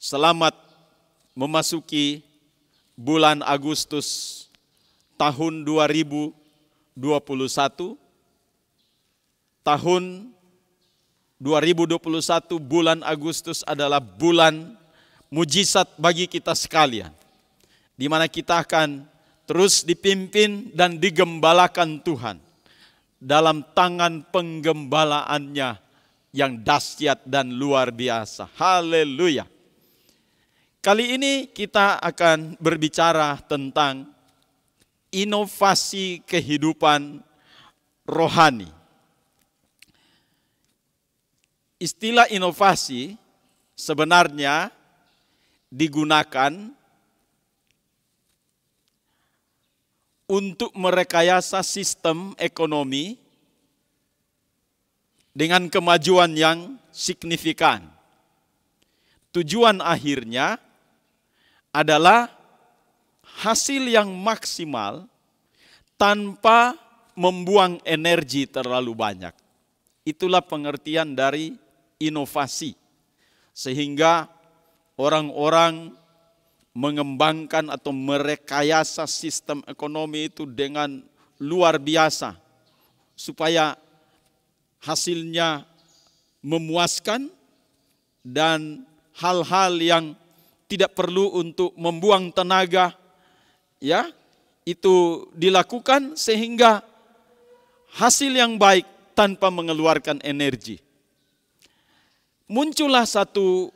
Selamat memasuki bulan Agustus tahun 2021. Tahun 2021 bulan Agustus adalah bulan mujizat bagi kita sekalian, di mana kita akan terus dipimpin dan digembalakan Tuhan dalam tangan penggembalaannya yang dahsyat dan luar biasa. Haleluya. Kali ini kita akan berbicara tentang inovasi kehidupan rohani. Istilah inovasi sebenarnya digunakan untuk merekayasa sistem ekonomi dengan kemajuan yang signifikan. Tujuan akhirnya adalah hasil yang maksimal tanpa membuang energi terlalu banyak. Itulah pengertian dari inovasi. Sehingga orang-orang mengembangkan atau merekayasa sistem ekonomi itu dengan luar biasa, supaya hasilnya memuaskan dan hal-hal yang tidak perlu untuk membuang tenaga, ya, itu dilakukan sehingga hasil yang baik tanpa mengeluarkan energi. Muncullah satu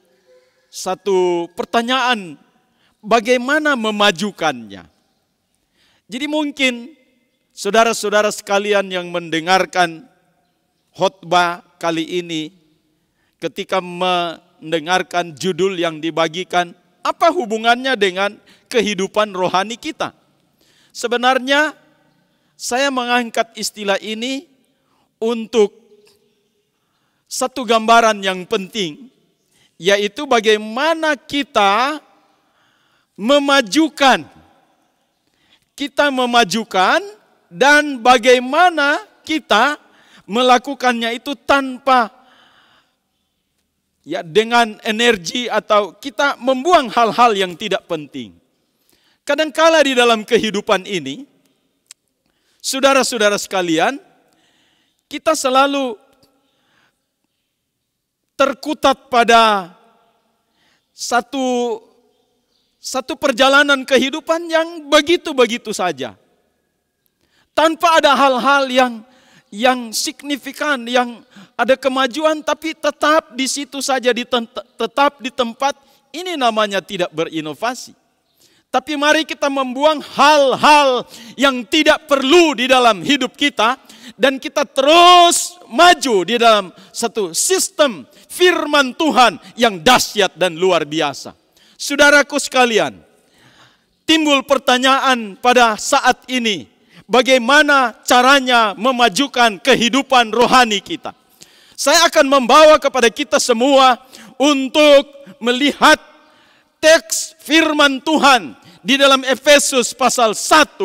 pertanyaan, bagaimana memajukannya? Jadi mungkin saudara-saudara sekalian yang mendengarkan khotbah kali ini, ketika mendengarkan judul yang dibagikan, apa hubungannya dengan kehidupan rohani kita? Sebenarnya saya mengangkat istilah ini untuk satu gambaran yang penting, yaitu bagaimana kita memajukan dan bagaimana kita melakukannya itu tanpa dengan energi atau kita membuang hal-hal yang tidak penting. Kadangkala di dalam kehidupan ini, saudara-saudara sekalian, kita selalu terkutat pada satu perjalanan kehidupan yang begitu-begitu saja. Tanpa ada hal-hal yang signifikan, yang ada kemajuan, tapi tetap di situ saja, tetap di tempat. Ini namanya tidak berinovasi. Tapi mari kita membuang hal-hal yang tidak perlu di dalam hidup kita, dan kita terus maju di dalam satu sistem firman Tuhan yang dahsyat dan luar biasa. Saudaraku sekalian, timbul pertanyaan pada saat ini, bagaimana caranya memajukan kehidupan rohani kita? Saya akan membawa kepada kita semua untuk melihat teks firman Tuhan di dalam Efesus pasal 1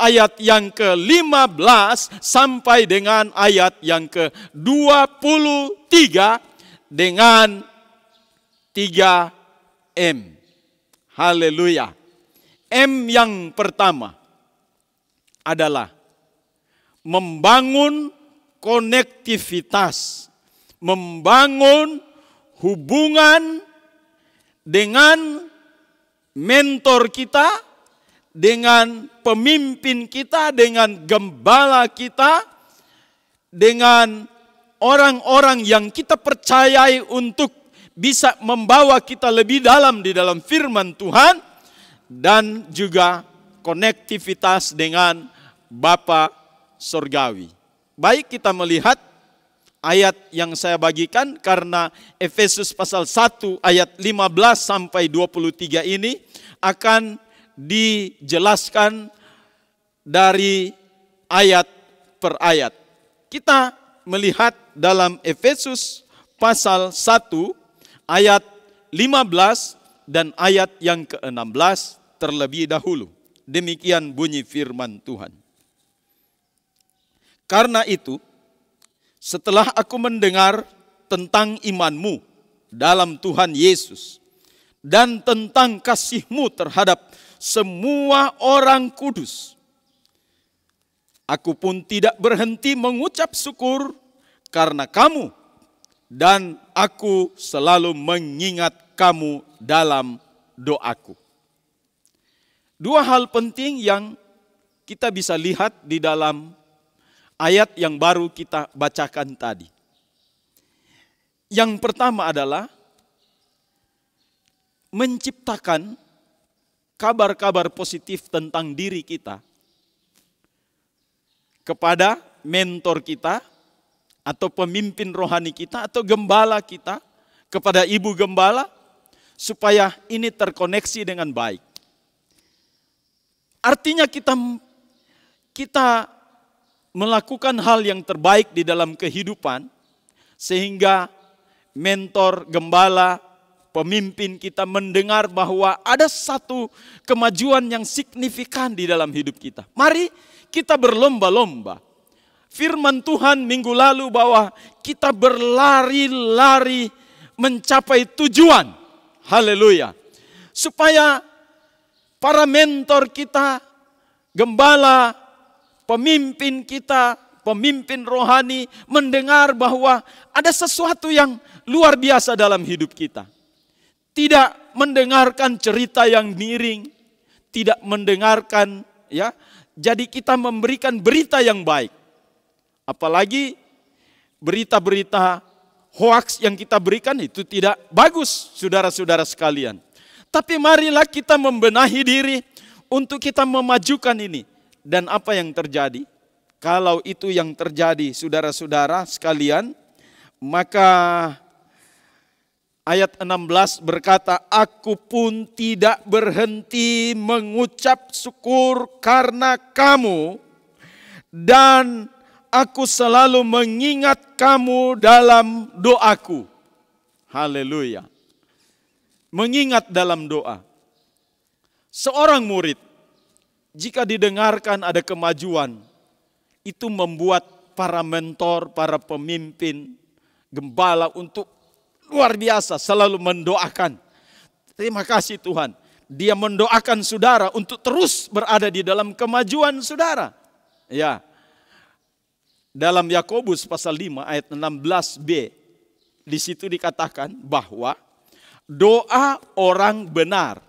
ayat yang ke-15 sampai dengan ayat yang ke-23 dengan 3M. Haleluya. M yang pertama adalah membangun konektivitas, membangun hubungan dengan mentor kita, dengan pemimpin kita, dengan gembala kita, dengan orang-orang yang kita percayai untuk bisa membawa kita lebih dalam di dalam firman Tuhan, dan juga konektivitas dengan Bapa Surgawi. Baik, kita melihat ayat yang saya bagikan, karena Efesus pasal 1 ayat 15 sampai 23 ini akan dijelaskan dari ayat per ayat. Kita melihat dalam Efesus pasal 1 ayat 15 dan ayat yang ke-16 terlebih dahulu. Demikian bunyi firman Tuhan. Karena itu, setelah aku mendengar tentang imanmu dalam Tuhan Yesus dan tentang kasih-Mu terhadap semua orang kudus. Aku pun tidak berhenti mengucap syukur karena kamu, dan aku selalu mengingat kamu dalam doaku. Dua hal penting yang kita bisa lihat di dalam ayat yang baru kita bacakan tadi. Yang pertama adalah menciptakan kabar-kabar positif tentang diri kita kepada mentor kita atau pemimpin rohani kita atau gembala kita, kepada ibu gembala, supaya ini terkoneksi dengan baik. Artinya kita melakukan hal yang terbaik di dalam kehidupan, sehingga mentor, gembala, pemimpin kita mendengar bahwa ada satu kemajuan yang signifikan di dalam hidup kita. Mari kita berlomba-lomba. Firman Tuhan minggu lalu bahwa kita berlari-lari mencapai tujuan. Haleluya. Supaya para mentor kita, gembala, pemimpin kita, pemimpin rohani mendengar bahwa ada sesuatu yang luar biasa dalam hidup kita. Tidak mendengarkan cerita yang miring, tidak mendengarkan, ya. Jadi kita memberikan berita yang baik. Apalagi berita-berita hoaks yang kita berikan itu tidak bagus, saudara-saudara sekalian. Tapi marilah kita membenahi diri untuk kita memajukan ini. Dan apa yang terjadi? Kalau itu yang terjadi, saudara-saudara sekalian, maka ayat 16 berkata, aku pun tidak berhenti mengucap syukur karena kamu, dan aku selalu mengingat kamu dalam doaku. Haleluya. Mengingat dalam doa. Seorang murid, jika didengarkan ada kemajuan, itu membuat para mentor, para pemimpin, gembala untuk luar biasa selalu mendoakan. Terima kasih Tuhan. Dia mendoakan saudara untuk terus berada di dalam kemajuan saudara. Ya. Dalam Yakobus pasal 5 ayat 16b, di situ dikatakan bahwa doa orang benar,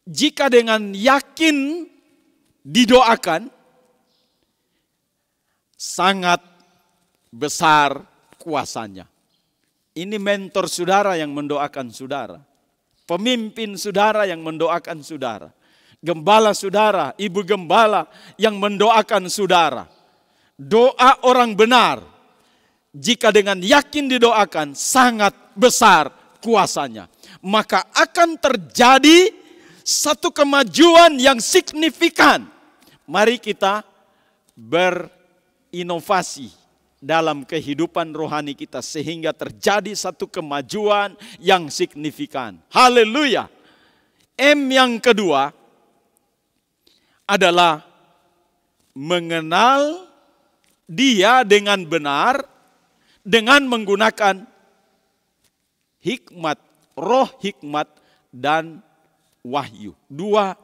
jika dengan yakin didoakan, sangat besar kuasanya. Ini mentor saudara yang mendoakan saudara. Pemimpin saudara yang mendoakan saudara. Gembala saudara, ibu gembala yang mendoakan saudara. Doa orang benar, jika dengan yakin didoakan, sangat besar kuasanya. Maka akan terjadi satu kemajuan yang signifikan. Mari kita berinovasi dalam kehidupan rohani kita sehingga terjadi satu kemajuan yang signifikan. Haleluya. M yang kedua adalah mengenal Dia dengan benar dengan menggunakan hikmat, roh hikmat dan wahyu. Dua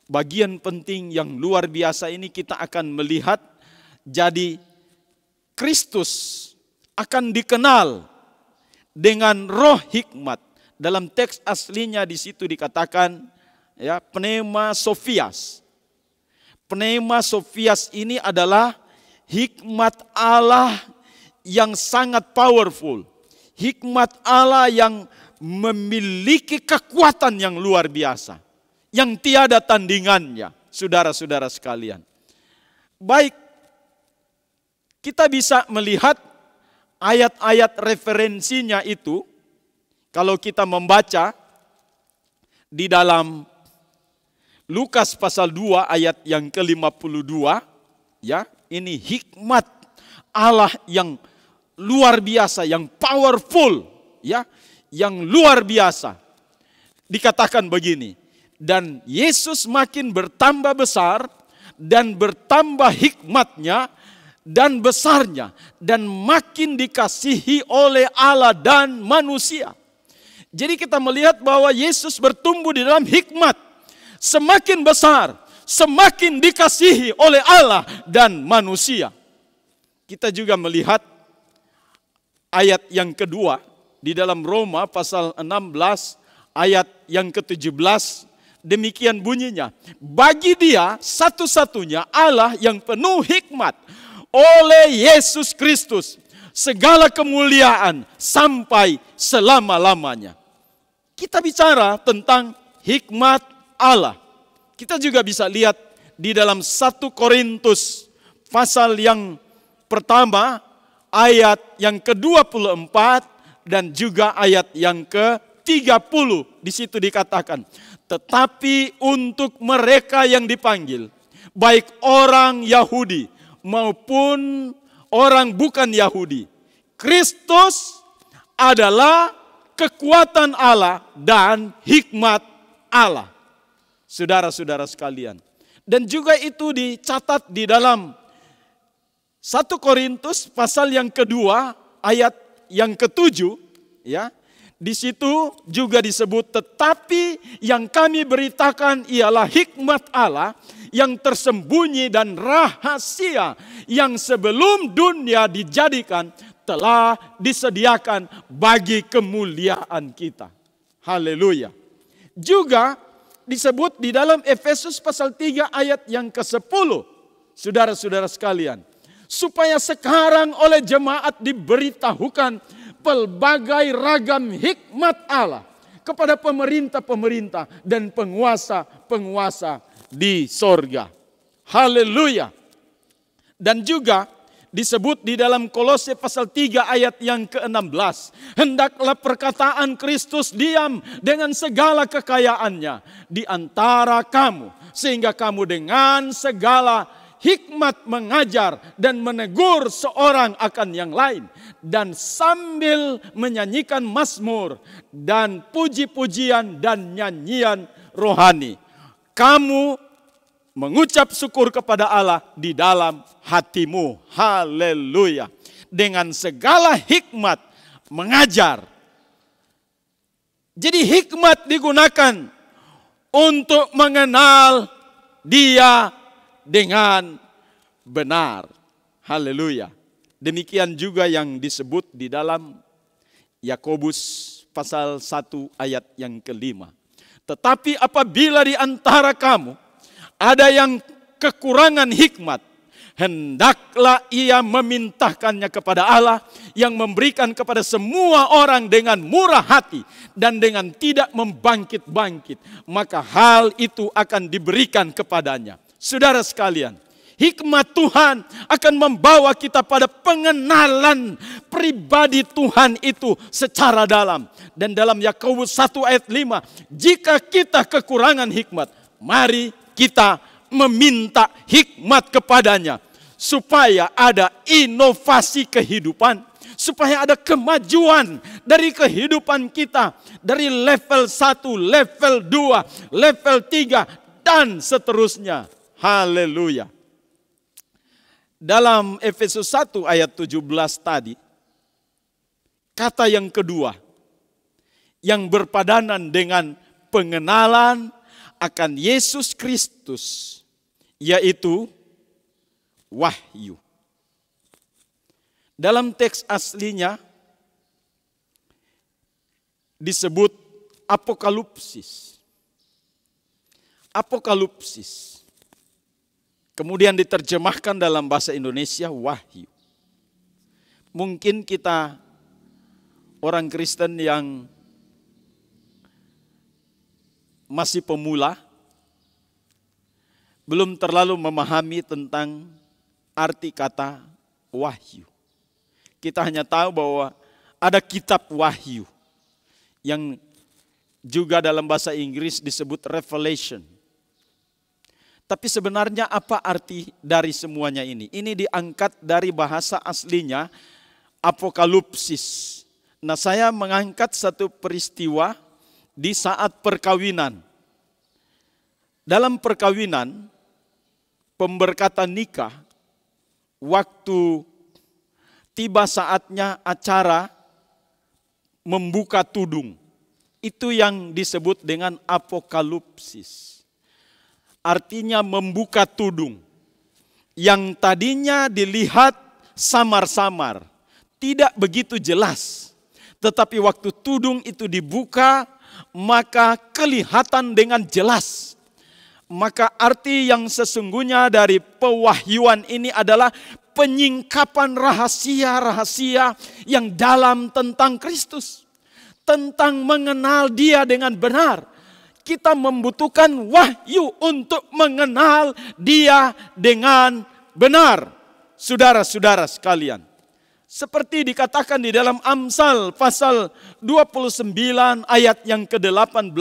bagian penting yang luar biasa ini kita akan melihat. Jadi Kristus akan dikenal dengan roh hikmat. Dalam teks aslinya di situ dikatakan ya, pneuma sophias. Pneuma sophias ini adalah hikmat Allah yang sangat powerful. Hikmat Allah yang memiliki kekuatan yang luar biasa. Yang tiada tandingannya, saudara-saudara sekalian. Baik, kita bisa melihat ayat-ayat referensinya itu. Kalau kita membaca di dalam Lukas pasal 2 ayat yang ke-52. Ya, ini hikmat Allah yang luar biasa, yang powerful, ya, yang luar biasa. Dikatakan begini, dan Yesus makin bertambah besar dan bertambah hikmatnya dan besarnya dan makin dikasihi oleh Allah dan manusia. Jadi kita melihat bahwa Yesus bertumbuh di dalam hikmat. Semakin besar, semakin dikasihi oleh Allah dan manusia. Kita juga melihat ayat yang kedua di dalam Roma pasal 16 ayat yang ke-17. Demikian bunyinya. Bagi Dia satu-satunya Allah yang penuh hikmat, oleh Yesus Kristus segala kemuliaan sampai selama-lamanya. Kita bicara tentang hikmat Allah. Kita juga bisa lihat di dalam 1 Korintus pasal yang pertama ayat yang ke-24 dan juga ayat yang ke-30. Di situ dikatakan, tetapi untuk mereka yang dipanggil, baik orang Yahudi maupun orang bukan Yahudi, Kristus adalah kekuatan Allah dan hikmat Allah. Saudara-saudara sekalian. Dan juga itu dicatat di dalam 1 Korintus pasal yang kedua ayat yang ke-7, ya. Di situ juga disebut, tetapi yang kami beritakan ialah hikmat Allah yang tersembunyi dan rahasia yang sebelum dunia dijadikan telah disediakan bagi kemuliaan kita. Haleluya. Juga disebut di dalam Efesus pasal 3 ayat yang ke-10. Saudara-saudara sekalian, supaya sekarang oleh jemaat diberitahukan pelbagai ragam hikmat Allah kepada pemerintah-pemerintah dan penguasa-penguasa di sorga. Haleluya. Dan juga disebut di dalam Kolose pasal 3 ayat yang ke-16. Hendaklah perkataan Kristus diam dengan segala kekayaannya di antara kamu, sehingga kamu dengan segala hikmat mengajar dan menegur seorang akan yang lain, dan sambil menyanyikan mazmur dan puji-pujian dan nyanyian rohani, kamu mengucap syukur kepada Allah di dalam hatimu. Haleluya. Dengan segala hikmat mengajar. Jadi hikmat digunakan untuk mengenal Dia dengan benar. Haleluya. Demikian juga yang disebut di dalam Yakobus pasal 1 ayat yang ke-5. Tetapi apabila di antara kamu ada yang kekurangan hikmat, hendaklah ia memintahkannya kepada Allah yang memberikan kepada semua orang dengan murah hati dan dengan tidak membangkit-bangkit, maka hal itu akan diberikan kepadanya. Saudara sekalian, hikmat Tuhan akan membawa kita pada pengenalan pribadi Tuhan itu secara dalam. Dan dalam Yakobus 1 ayat 5, jika kita kekurangan hikmat, mari kita meminta hikmat kepadanya, supaya ada inovasi kehidupan, supaya ada kemajuan dari kehidupan kita, dari level 1, level 2, level 3, dan seterusnya. Haleluya. Dalam Efesus 1 ayat 17 tadi, kata yang kedua yang berpadanan dengan pengenalan akan Yesus Kristus, yaitu wahyu. Dalam teks aslinya disebut apokalipsis. Apokalipsis. Kemudian diterjemahkan dalam bahasa Indonesia wahyu. Mungkin kita orang Kristen yang masih pemula, belum terlalu memahami tentang arti kata wahyu. Kita hanya tahu bahwa ada kitab wahyu yang juga dalam bahasa Inggris disebut revelation. Tapi sebenarnya apa arti dari semuanya ini? Ini diangkat dari bahasa aslinya apokalipsis. Nah, saya mengangkat satu peristiwa di saat perkawinan. Dalam perkawinan, pemberkatan nikah, waktu tiba saatnya acara membuka tudung. Itu yang disebut dengan apokalipsis. Artinya membuka tudung. Yang tadinya dilihat samar-samar, tidak begitu jelas. Tetapi waktu tudung itu dibuka, maka kelihatan dengan jelas. Maka arti yang sesungguhnya dari pewahyuan ini adalah penyingkapan rahasia-rahasia yang dalam tentang Kristus. Tentang mengenal Dia dengan benar. Kita membutuhkan wahyu untuk mengenal Dia dengan benar. Saudara-saudara sekalian. Seperti dikatakan di dalam Amsal pasal 29 ayat yang ke-18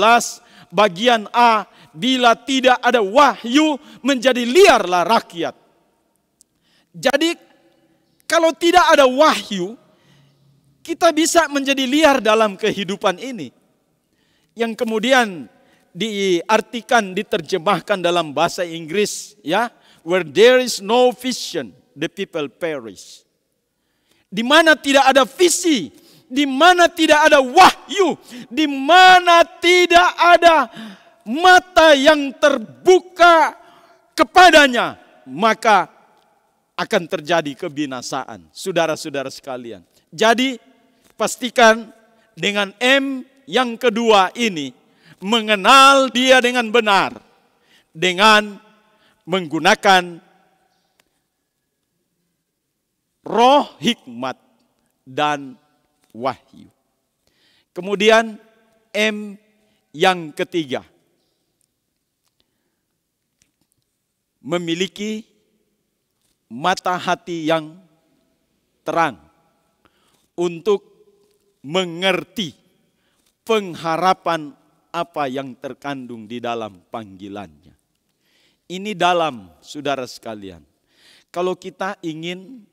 bagian A. Bila tidak ada wahyu menjadi liarlah rakyat. Jadi kalau tidak ada wahyu, kita bisa menjadi liar dalam kehidupan ini. Yang kemudian diartikan, diterjemahkan dalam bahasa Inggris, ya, where there is no vision, the people perish. Di mana tidak ada visi, di mana tidak ada wahyu, di mana tidak ada mata yang terbuka kepadanya, maka akan terjadi kebinasaan. Saudara-saudara sekalian. Jadi pastikan dengan M yang kedua ini, mengenal Dia dengan benar, dengan menggunakan roh hikmat dan wahyu. Kemudian M yang ketiga, memiliki mata hati yang terang untuk mengerti pengharapan apa yang terkandung di dalam panggilannya. Ini dalam, saudara sekalian. Kalau kita ingin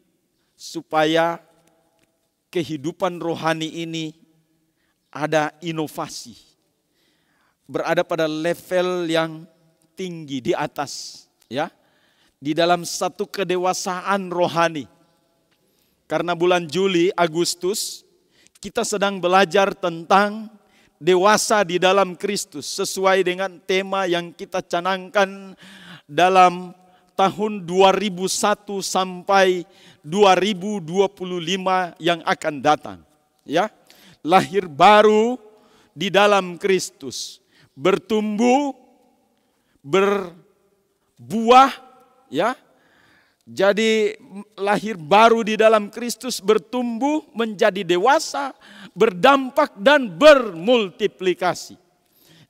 supaya kehidupan rohani ini ada inovasi, berada pada level yang tinggi di atas, ya, di dalam satu kedewasaan rohani. Karena bulan Juli, Agustus, kita sedang belajar tentang dewasa di dalam Kristus. Sesuai dengan tema yang kita canangkan dalam tahun 2001 sampai 2025 yang akan datang. Ya, lahir baru di dalam Kristus. Bertumbuh, berbuah, ya. Jadi lahir baru di dalam Kristus, bertumbuh menjadi dewasa, berdampak dan bermultiplikasi.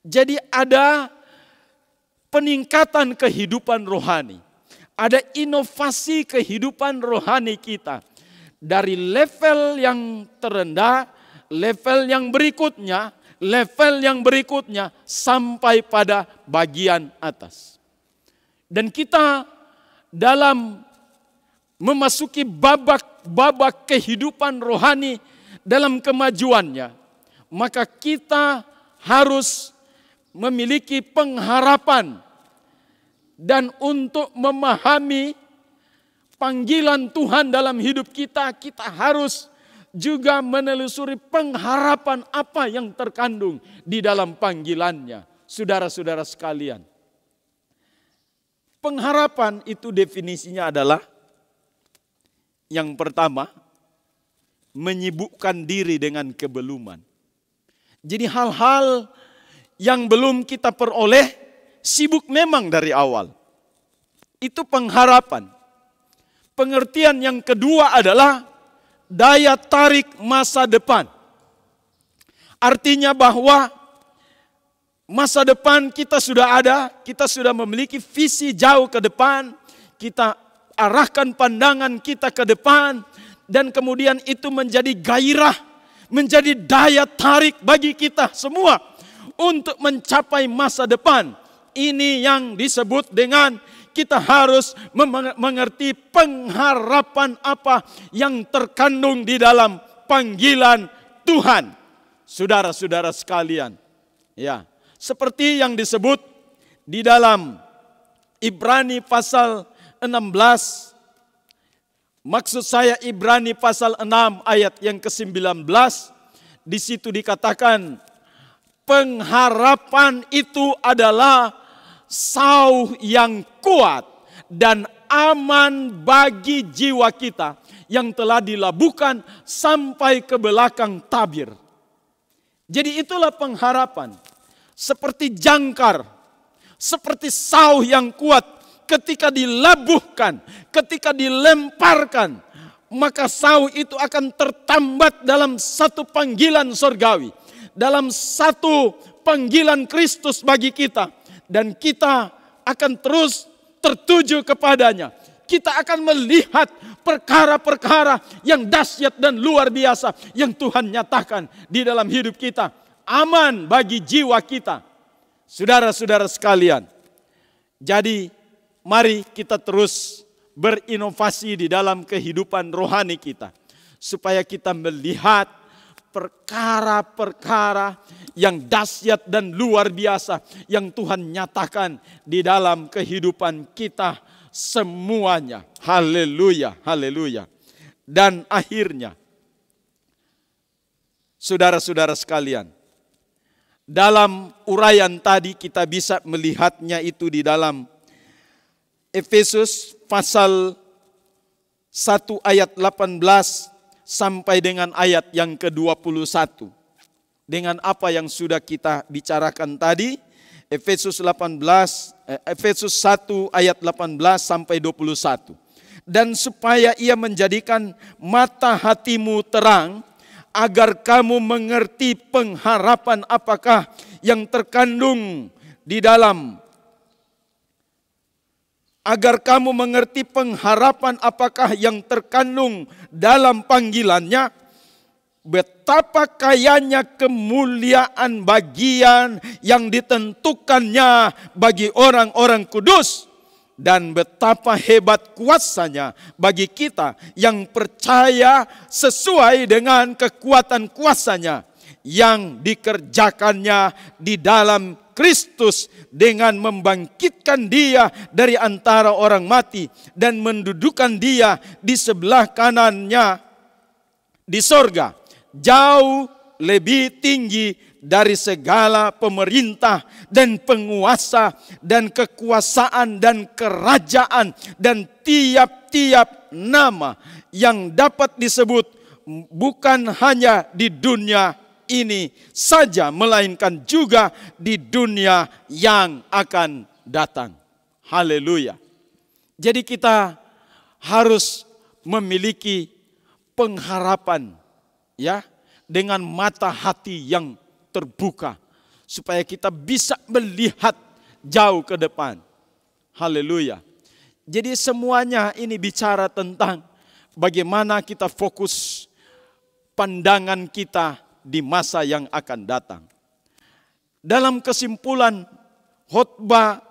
Jadi ada peningkatan kehidupan rohani. Ada inovasi kehidupan rohani kita. Dari level yang terendah, level yang berikutnya, sampai pada bagian atas. Dan kita dalam memasuki babak kehidupan rohani dalam kemajuannya, maka kita harus memiliki pengharapan. Dan untuk memahami panggilan Tuhan dalam hidup kita, kita harus juga menelusuri pengharapan apa yang terkandung di dalam panggilannya. Saudara-saudara sekalian, pengharapan itu definisinya adalah yang pertama, menyibukkan diri dengan kebeluman. Jadi hal-hal yang belum kita peroleh, sibuk memang dari awal. Itu pengharapan. Pengertian yang kedua adalah daya tarik masa depan. Artinya bahwa masa depan kita sudah ada, kita sudah memiliki visi jauh ke depan, kita arahkan pandangan kita ke depan, dan kemudian itu menjadi gairah, menjadi daya tarik bagi kita semua untuk mencapai masa depan. Ini yang disebut dengan kita harus mengerti pengharapan apa yang terkandung di dalam panggilan Tuhan. Saudara-saudara sekalian, ya, seperti yang disebut di dalam Ibrani pasal 16. Maksud saya Ibrani pasal 6 ayat yang ke-19. Di situ dikatakan pengharapan itu adalah sauh yang kuat dan aman bagi jiwa kita yang telah dilabuhkan sampai ke belakang tabir. Jadi itulah pengharapan. Seperti jangkar, seperti sauh yang kuat ketika dilabuhkan, ketika dilemparkan, maka sauh itu akan tertambat dalam satu panggilan surgawi, dalam satu panggilan Kristus bagi kita, dan kita akan terus tertuju kepadanya. Kita akan melihat perkara-perkara yang dahsyat dan luar biasa yang Tuhan nyatakan di dalam hidup kita. Aman bagi jiwa kita. Saudara-saudara sekalian, jadi mari kita terus berinovasi di dalam kehidupan rohani kita, supaya kita melihat perkara-perkara yang dahsyat dan luar biasa yang Tuhan nyatakan di dalam kehidupan kita semuanya. Haleluya, haleluya. Dan akhirnya, saudara-saudara sekalian, dalam uraian tadi kita bisa melihatnya itu di dalam Efesus pasal 1 ayat 18 sampai dengan ayat yang ke-21. Dengan apa yang sudah kita bicarakan tadi, Efesus 1 ayat 18 sampai 21. Dan supaya ia menjadikan mata hatimu terang, agar kamu mengerti pengharapan apakah yang terkandung di dalam. Agar kamu mengerti pengharapan apakah yang terkandung dalam panggilannya. Betapa kayanya kemuliaan bagian yang ditentukannya bagi orang-orang kudus. Dan betapa hebat kuasanya bagi kita yang percaya sesuai dengan kekuatan kuasanya yang dikerjakannya di dalam Kristus dengan membangkitkan dia dari antara orang mati dan mendudukan dia di sebelah kanannya di sorga, jauh lebih tinggi dari segala pemerintah dan penguasa dan kekuasaan dan kerajaan dan tiap-tiap nama yang dapat disebut, bukan hanya di dunia ini saja, melainkan juga di dunia yang akan datang. Haleluya. Jadi kita harus memiliki pengharapan, ya, dengan mata hati yang terbuka, supaya kita bisa melihat jauh ke depan. Haleluya. Jadi semuanya ini bicara tentang bagaimana kita fokus pandangan kita di masa yang akan datang. Dalam kesimpulan khotbah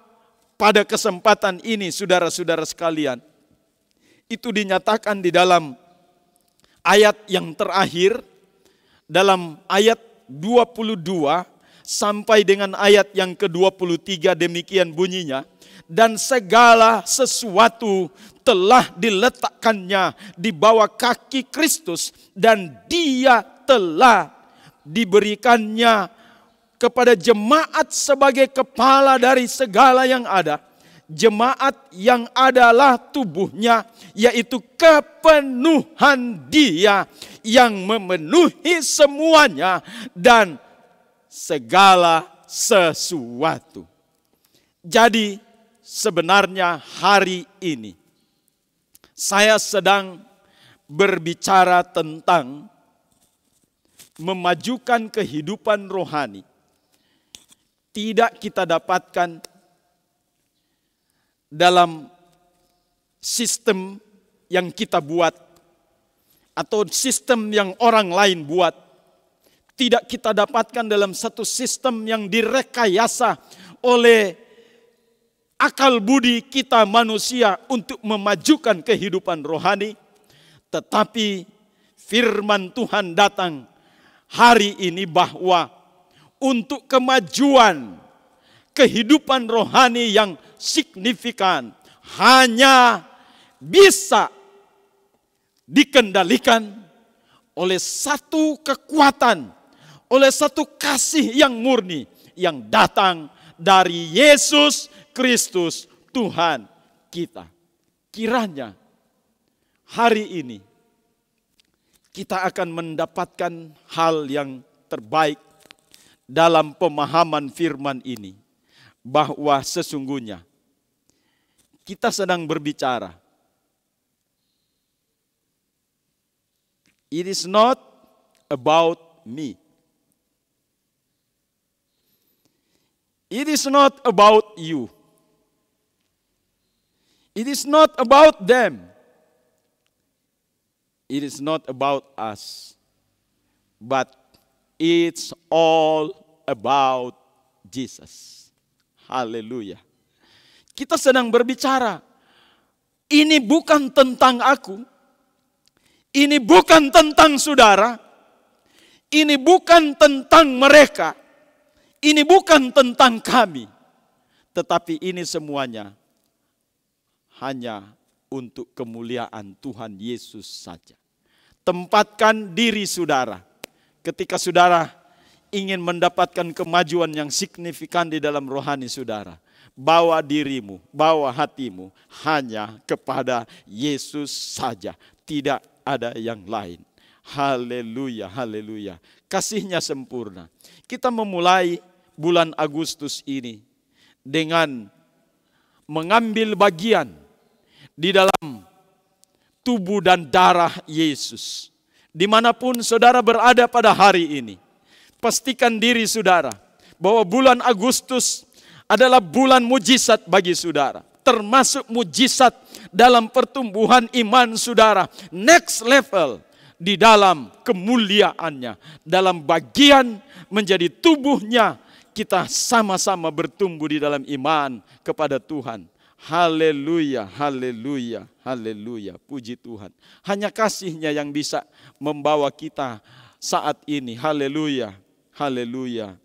pada kesempatan ini, saudara-saudara sekalian, itu dinyatakan di dalam ayat yang terakhir, dalam ayat 22 sampai dengan ayat yang ke-23, demikian bunyinya. Dan segala sesuatu telah diletakkannya di bawah kaki Kristus, dan dia telah diberikannya kepada jemaat sebagai kepala dari segala yang ada. Jemaat yang adalah tubuhnya, yaitu kepenuhan dia yang memenuhi semuanya dan segala sesuatu. Jadi sebenarnya hari ini saya sedang berbicara tentang memajukan kehidupan rohani. Tidak kita dapatkan dalam sistem yang kita buat atau sistem yang orang lain buat. Tidak kita dapatkan dalam satu sistem yang direkayasa oleh akal budi kita manusia untuk memajukan kehidupan rohani. Tetapi firman Tuhan datang hari ini bahwa untuk kemajuan kehidupan rohani yang signifikan hanya bisa dikendalikan oleh satu kekuatan, oleh satu kasih yang murni yang datang dari Yesus Kristus Tuhan kita. Kiranya hari ini kita akan mendapatkan hal yang terbaik dalam pemahaman firman ini, bahwa sesungguhnya kita sedang berbicara. It is not about me. It is not about you. It is not about them. It is not about us. But it's all about Jesus. Haleluya. Kita sedang berbicara. Ini bukan tentang aku. Ini bukan tentang saudara. Ini bukan tentang mereka. Ini bukan tentang kami. Tetapi ini semuanya hanya untuk kemuliaan Tuhan Yesus saja. Tempatkan diri saudara. Ketika saudara ingin mendapatkan kemajuan yang signifikan di dalam rohani saudara, bawa dirimu, bawa hatimu hanya kepada Yesus saja. Tidak ada yang lain. Haleluya, haleluya. Kasihnya sempurna. Kita memulai bulan Agustus ini dengan mengambil bagian di dalam tubuh dan darah Yesus. Dimanapun saudara berada pada hari ini, pastikan diri saudara bahwa bulan Agustus adalah bulan mujizat bagi saudara. Termasuk mujizat dalam pertumbuhan iman saudara. Next level di dalam kemuliaannya. Dalam bagian menjadi tubuhnya, kita sama-sama bertumbuh di dalam iman kepada Tuhan. Haleluya, haleluya, haleluya. Puji Tuhan. Hanya kasih-Nya yang bisa membawa kita saat ini. Haleluya, haleluya.